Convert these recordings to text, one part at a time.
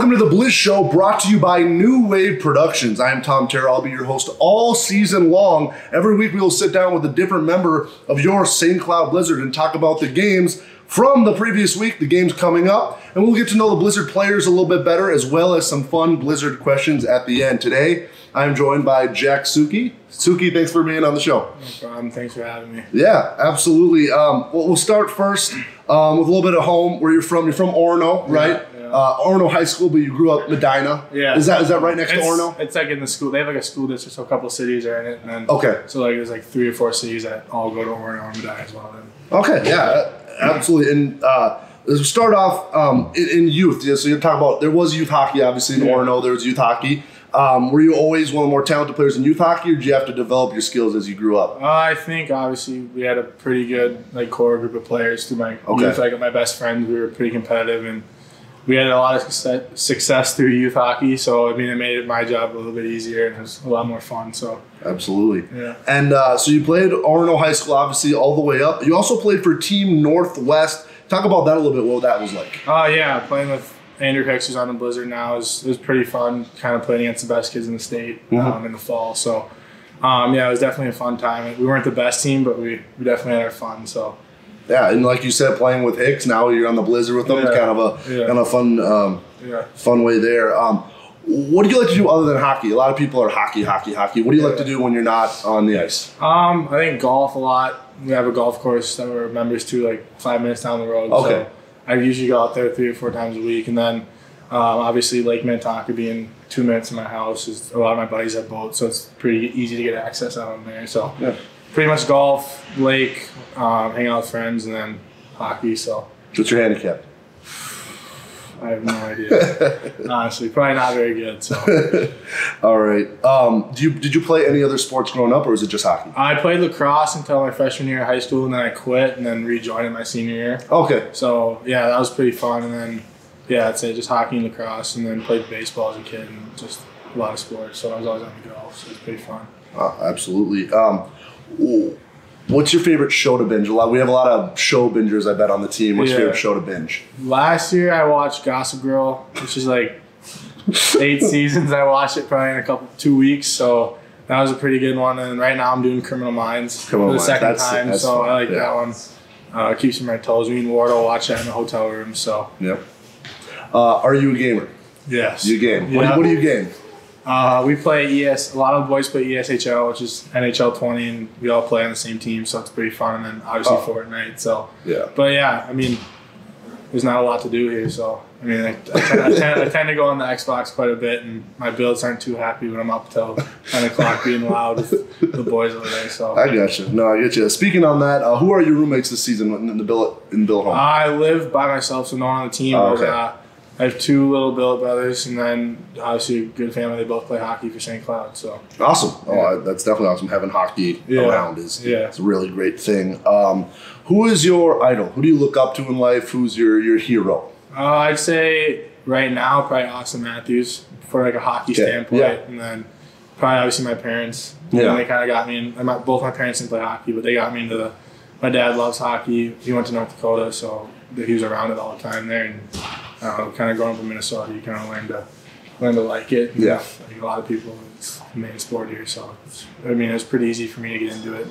Welcome to the Blizz Show, brought to you by New Wave Productions. I am Tom Terhaar. I'll be your host all season long. Every week we will sit down with a different member of your St. Cloud Blizzard and talk about the games from the previous week, the games coming up, and we'll get to know the Blizzard players a little bit better, as well as some fun Blizzard questions at the end. Today, I'm joined by Jack Suchy. Suchy, thanks for being on the show. No problem. Thanks for having me. Yeah, absolutely. We'll start first with a little bit of home, where you're from. You're from Orono, right? Yeah. Orono High School, but you grew up Medina. Yeah. Is that right next to Orono? It's like in the school. They have like a school district, so a couple cities are in it. And then, Okay. So like there's like 3 or 4 cities that all go to Orono and Medina as well. Then. Okay, yeah, absolutely. And let's start off in youth. Yeah, so you're talking about, there was youth hockey, obviously, in Orono. There was youth hockey. Were you always one of the more talented players in youth hockey, or did you have to develop your skills as you grew up? I think obviously we had a pretty good like core group of players through my youth. Like my best friends, we were pretty competitive, and we had a lot of success through youth hockey. So I mean, it made my job a little bit easier, and it was a lot more fun. So absolutely. Yeah. And so you played Orono High School, obviously, all the way up. You also played for Team Northwest. Talk about that a little bit. What that was like? Yeah, playing with Andrew Hicks, who's on the Blizzard now, it was pretty fun. Kind of playing against the best kids in the state in the fall. So yeah, it was definitely a fun time. We weren't the best team, but we definitely had our fun. So. Yeah, and like you said, playing with Hicks, now you're on the Blizzard with them. It's kind of a fun way there. What do you like to do other than hockey? A lot of people are hockey. What do you like to do when you're not on the ice? I think golf a lot. We have a golf course that we're members to, like 5 minutes down the road. Okay. So I usually go out there 3 or 4 times a week, and then obviously Lake Minnetonka being 2 minutes from my house is a lot of my buddies have boats, so it's pretty easy to get access out on there. So pretty much golf, lake, hang out with friends, and then hockey. So what's your handicap? I have no idea. Honestly, probably not very good. So. All right. Did you play any other sports growing up, or was it just hockey? I played lacrosse until my freshman year of high school, and then I quit and then rejoined in my senior year. Okay. So yeah, that was pretty fun. And then I'd say just hockey and lacrosse, and then played baseball as a kid, and just a lot of sports. So I was always on the golf, so it was pretty fun. Absolutely. What's your favorite show to binge? We have a lot of show bingers, I bet, on the team. What's your favorite show to binge? Last year I watched Gossip Girl, which is like 8 seasons. I watched it probably in 2 weeks, so that was a pretty good one. And right now I'm doing Criminal Minds for the second time, so I like that one. Keeps me on my toes. Me and Ward'll watch that in the hotel room. So. Yep. Are you a gamer? Yes. You game? Yeah. What do you game? We play ES. A lot of the boys play ESHL, which is NHL 20, and we all play on the same team, so it's pretty fun. And then obviously Fortnite. So but yeah, I mean, there's not a lot to do here. So I mean, I tend to go on the Xbox quite a bit, and my builds aren't too happy when I'm up till 10 o'clock being loud with the boys over there. So I got you. No, I get you. Speaking on that, who are your roommates this season in the billet home? I live by myself, so no one on the team. Okay. I have 2 little billet brothers, and then obviously a good family. They both play hockey for St. Cloud. So awesome! Oh, that's definitely awesome. Having hockey around is it's a really great thing. Who is your idol? Who do you look up to in life? Who's your hero? I'd say right now probably Austin Matthews for like a hockey standpoint, and then probably obviously my parents. Yeah, they kind of got me. Both my parents didn't play hockey, but they got me into my dad loves hockey. He went to North Dakota, so he was around it all the time there, and kind of growing up in Minnesota, you kind of learn to like it. And like a lot of people, it's the main sport here, so it was pretty easy for me to get into it.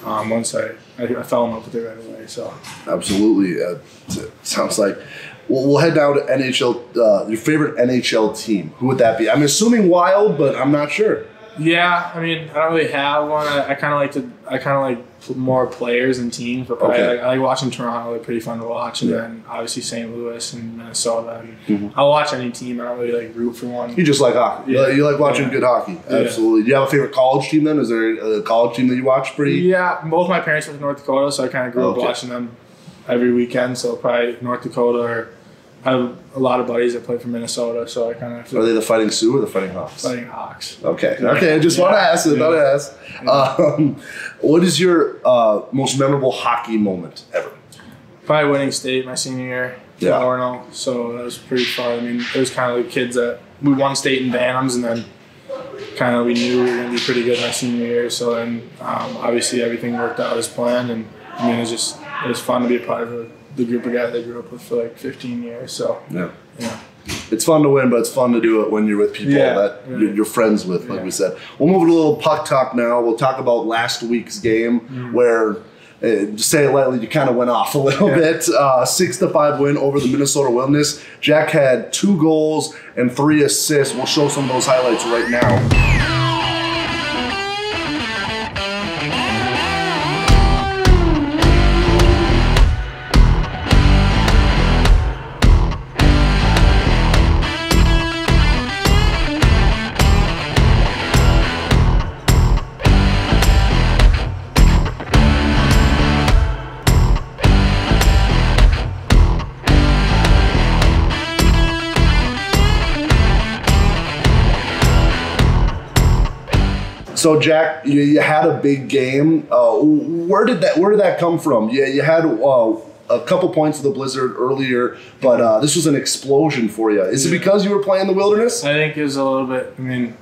And, once I fell in love with it right away. So absolutely, it sounds like. We'll head down to NHL. Your favorite NHL team? Who would that be? I'm assuming Wild, but I'm not sure. Yeah, I mean, I don't really have one. I kind of like more players and teams, but I like watching Toronto. They're pretty fun to watch, and then obviously St. Louis and Minnesota. And I'll watch any team. I don't really like root for one. You just like hockey. Yeah. You like watching good hockey. Absolutely. Do you have a favorite college team then? Is there a college team that you watch pretty? Yeah, both my parents went to North Dakota, so I kind of grew up watching them every weekend. So probably North Dakota, or I have a lot of buddies that play for Minnesota, so I kind of. Are they the Fighting Sioux or the Fighting Hawks? Fighting Hawks. Okay. I just want to ask. What is your most memorable hockey moment ever? Probably winning state my senior year for Orono, so that was pretty fun. I mean, it was kind of the kids that we won state in Bantams, and then kind of we knew we were going to be pretty good my senior year. So then obviously everything worked out as planned, and I mean it was fun to be a part of the group of guys I grew up with for like 15 years. So yeah. it's fun to win, but it's fun to do it when you're with people that you're friends with, like we said. We'll move to a little puck talk now. We'll talk about last week's game where, to say it lightly, you kind of went off a little bit. 6-5 win over the Minnesota Wilderness. Jack had 2 goals and 3 assists. We'll show some of those highlights right now. So Jack, you had a big game. Where did that come from? You had a couple points of the Blizzard earlier, but this was an explosion for you. Is it because you were playing the Wilderness? I think it was a little bit. I mean,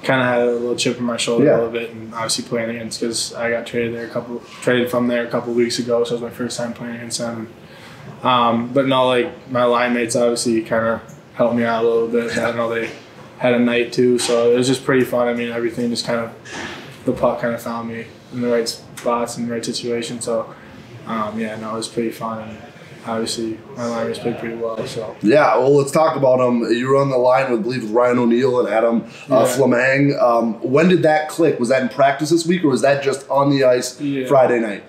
kind of had a little chip on my shoulder a little bit, and obviously playing against because I got traded from there a couple of weeks ago, so it was my first time playing against them. But no, like my line mates obviously kind of helped me out a little bit. I know they had a night too, so it was just pretty fun. I mean, everything just kind of, the puck kind of found me in the right spots and the right situation. So, it was pretty fun. And obviously, my liners played pretty well. So well, let's talk about them. You were on the line with Ryan O'Neill and Adam Flamang. When did that click? Was that in practice this week, or was that just on the ice Friday night?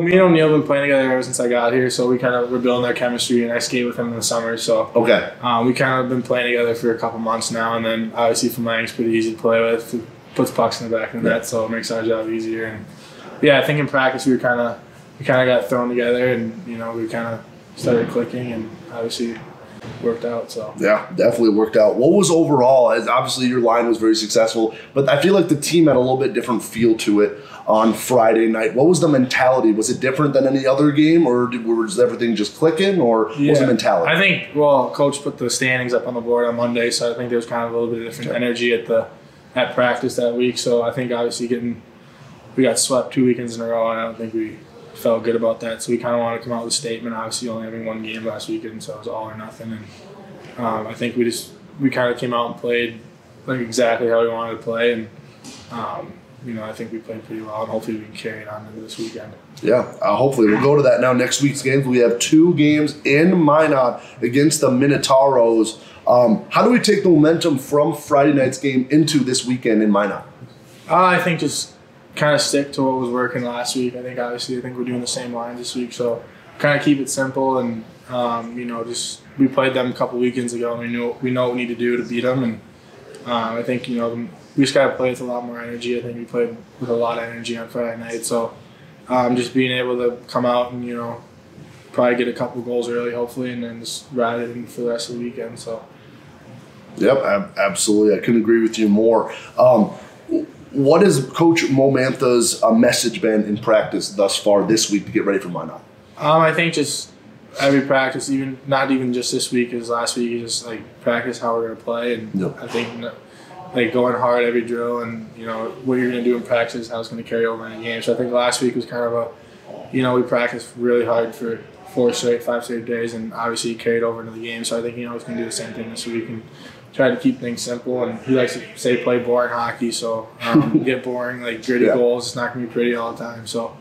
Me and O'Neill have been playing together ever since I got here, so we kind of were building our chemistry, and I skate with him in the summer. So we kind of been playing together for a couple months now, and then obviously Flamang's pretty easy to play with. He puts pucks in the back of the net, so it makes our job easier. And I think in practice we kind of got thrown together, and we kind of started clicking, and obviously worked out. So definitely worked out. What was overall, as obviously your line was very successful, but I feel like the team had a little bit different feel to it on Friday night. What was the mentality? Was it different than any other game, or was everything just clicking, or what was the mentality? I think coach put the standings up on the board on Monday, so I think there was kind of a little bit of different energy at practice that week. So I think obviously we got swept 2 weekends in a row, and I don't think we felt good about that, so we kind of wanted to come out with a statement. Obviously, only having 1 game last weekend, so it was all or nothing. And I think we kind of came out and played like exactly how we wanted to play, and I think we played pretty well, and hopefully we can carry it on into this weekend. Hopefully we'll go to that now. Next week's games, we have 2 games in Minot against the Minotauros. How do we take the momentum from Friday night's game into this weekend in Minot? I think just kind of stick to what was working last week. I think we're doing the same lines this week, so kind of keep it simple, and we played them a couple weekends ago, and we know what we need to do to beat them, and I think we just got to play with a lot more energy. I think we played with a lot of energy on Friday night, so just being able to come out and probably get a couple goals early, hopefully, and then just ride it in for the rest of the weekend. So absolutely, I couldn't agree with you more. What has Coach Momantha's message been in practice thus far this week to get ready for Minot? I think just every practice, not even just this week, as last week, just like practice how we're going to play. And I think like going hard every drill, and what you're going to do in practice, how it's going to carry over in the game. So I think last week was kind of we practiced really hard for 5 straight days, and obviously carried over into the game. So I think he's going to do the same thing this week and try to keep things simple. And he likes to say play boring hockey, so get boring, like gritty goals. It's not going to be pretty all the time. So,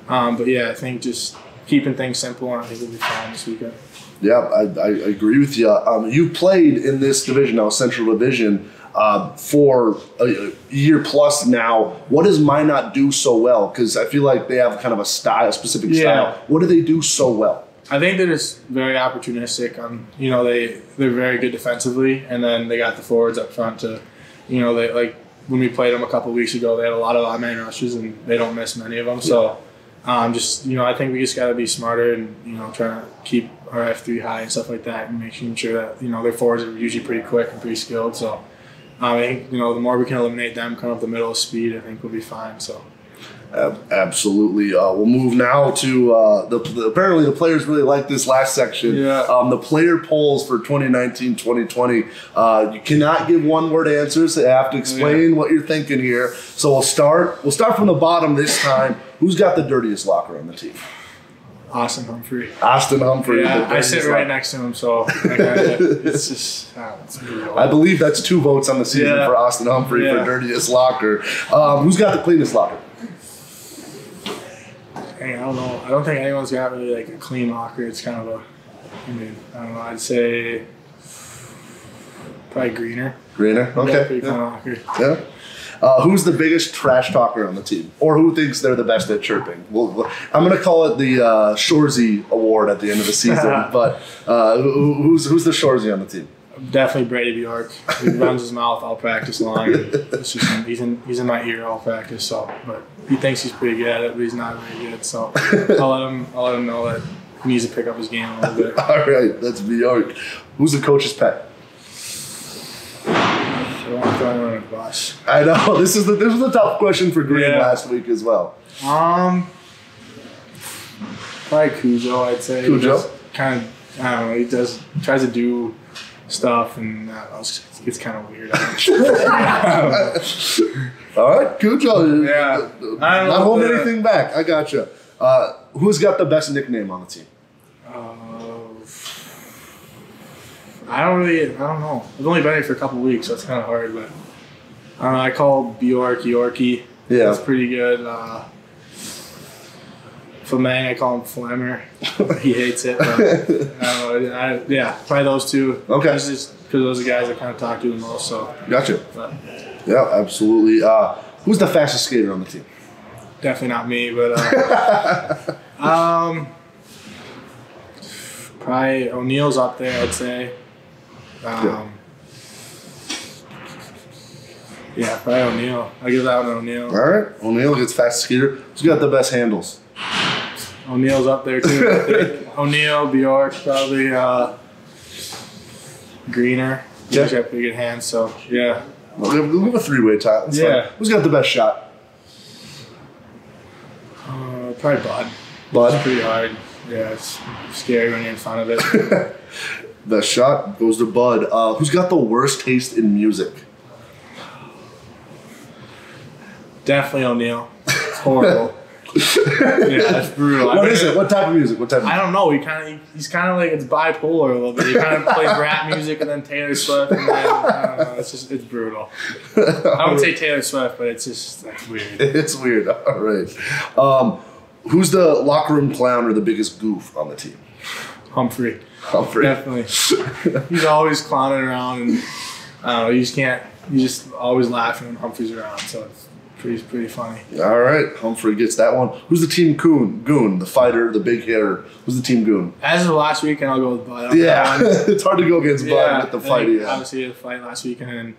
I think just keeping things simple, and I think we'll be fine this weekend. I agree with you. You played in this division now, Central Division, for a year plus now. What does Minot do so well? Because I feel like they have kind of a specific style. What do they do so well? I think they're just very opportunistic. They're very good defensively, and then they got the forwards up front to, they like when we played them a couple of weeks ago, they had a lot of man rushes, and they don't miss many of them. So, I think we just got to be smarter and trying to keep our F3 high and stuff like that, and making sure that their forwards are usually pretty quick and pretty skilled. So, I think the more we can eliminate them, come up the middle of speed, I think we'll be fine. So. Absolutely. We'll move now to apparently the players really like this last section. The player polls for 2019-2020. You cannot give one-word answers. So you have to explain what you're thinking here. So we'll start from the bottom this time. Who's got the dirtiest locker on the team? Austin Humphrey. Austin Humphrey. Yeah, I sit right next to him, so it's just it's beautiful. I believe that's 2 votes on the season for Austin Humphrey for dirtiest locker. Who's got the cleanest locker? Hey, I don't know. I don't think anyone's got really like a clean locker. It's kind of I don't know. I'd say probably Greener. Greener? Okay. Pretty clean locker. Yeah. Who's the biggest trash talker on the team? Or who thinks they're the best at chirping? I'm going to call it the Shorzy Award at the end of the season, but who's the Shorzy on the team? Definitely Brady Bjork. He runs his mouth all practice long. It's just, he's in my ear all practice. So, but he thinks he's pretty good at it, but he's not very good. So I'll let him know that he needs to pick up his game a little bit. All right, that's Bjork. Who's the coach's pet? I don't want to throw anyone under the bus. I know this was a tough question for Green last week as well. Probably Cujo, I'd say. Cujo? Kind of, I don't know. He tries to do stuff, and it's kind of weird. All right, Cujo. Yeah. Not holding anything back. I gotcha. Who's got the best nickname on the team? I don't know. I've only been here for a couple weeks, so it's kind of hard, but I don't know. I call Bjork Yorkie. Yeah. That's pretty good. Flamang, I call him Flammer. He hates it, but I don't know. Probably those 2. Okay. It's just because those are the guys I kind of talk to the most, so. Gotcha. But, yeah, absolutely. Who's the fastest skater on the team? Definitely not me, but probably O'Neill's up there, I'd say. Probably O'Neill. I'll give that one to O'Neill. All right. O'Neill gets fastest skater. Who's got the best handles? O'Neill's up there, too. I think. O'Neill, Bjork, probably Greener. He's got pretty good hands, so, yeah. We'll have a 3-way tie. That's fine. Who's got the best shot? Probably Bud. It's pretty hard. Yeah, it's scary when you're in front of it. The shot goes to Bud. Who's got the worst taste in music? Definitely O'Neill. It's horrible. It's brutal. What is it? What type of music? I don't know. He's kind of like, it's bipolar a little bit. He kind of plays rap music and then Taylor Swift, and then I don't know. It's brutal. I wouldn't say Taylor Swift, but it's weird. It's weird. All right. Who's the locker room clown or the biggest goof on the team? Humphrey. Definitely. He's always clowning around, and I don't know. You just always laughing when Humphrey's around. So it's pretty funny. All right, Humphrey gets that one. Who's the team goon? The fighter, the big hitter. Who's the team goon? As of last weekend, I'll go with Bud. Yeah, it's hard to go against Bud with the fight. Obviously, the fight last weekend, and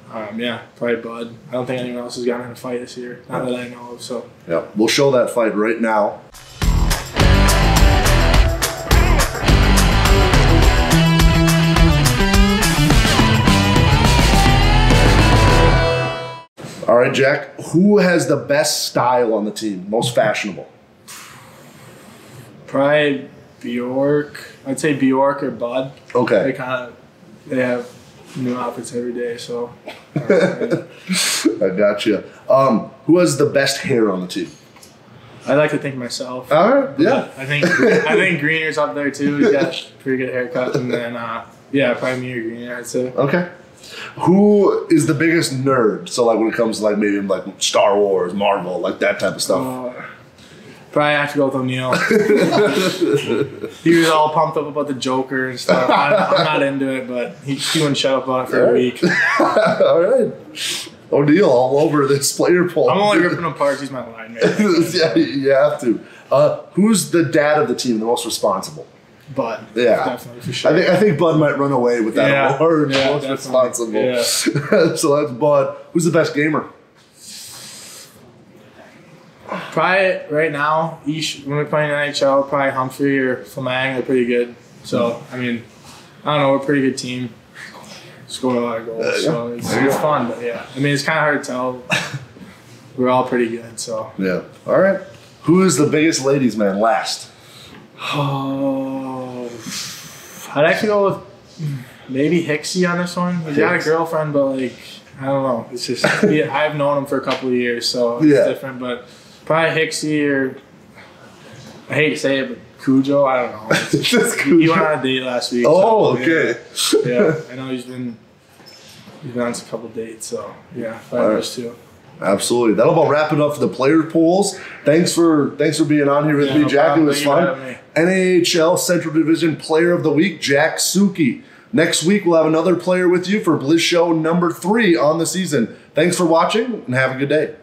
probably Bud. I don't think anyone else has gotten in a fight this year, not that I know of. So yeah, we'll show that fight right now. All right, Jack, who has the best style on the team, most fashionable? Probably Bjork. I'd say Bjork or Bud. Okay. They have new outfits every day, so. I gotcha. Who has the best hair on the team? I like to think myself. All right, yeah. I think Greener's up there too. He's got a pretty good haircut, and then probably me or Greener, I'd say. Okay. Who is the biggest nerd? So like when it comes to like maybe like Star Wars, Marvel, like that type of stuff. Probably have to go with O'Neill. He was all pumped up about the Joker and stuff. I'm not into it, but he wouldn't shut up about it for a week. All right. O'Neill all over this player poll. I'm only ripping him apart. He's my line mate. Yeah, you have to. Who's the dad of the team, the most responsible? Bud. Yeah. Definitely, for sure. I think Bud might run away with that award. Most responsible. Yeah. So that's Bud. Who's the best gamer? Probably right now, when we're playing NHL, probably Humphrey or Flamang. They're pretty good. So, I mean, I don't know. We're a pretty good team. Score a lot of goals. So it's fun. But yeah, I mean, it's kind of hard to tell. We're all pretty good. So. Yeah. All right. Who is the biggest ladies' man last? Oh, I'd actually go with maybe Hicksy on this one. He's got a girlfriend, but like, I don't know. It's just, I've known him for a couple of years, so it's different. But probably Hicksy or I hate to say it, but Cujo, I don't know. He went on a date last week. Oh, so, okay. Yeah, I know he's been on a couple dates, so yeah, those two. Absolutely. That'll about wrap it up for the player polls. Thanks for being on here with me, Jack. It was fun. NAHL Central Division Player of the Week, Jack Suchy. Next week, we'll have another player with you for BlizzShow number 3 on the season. Thanks for watching, and have a good day.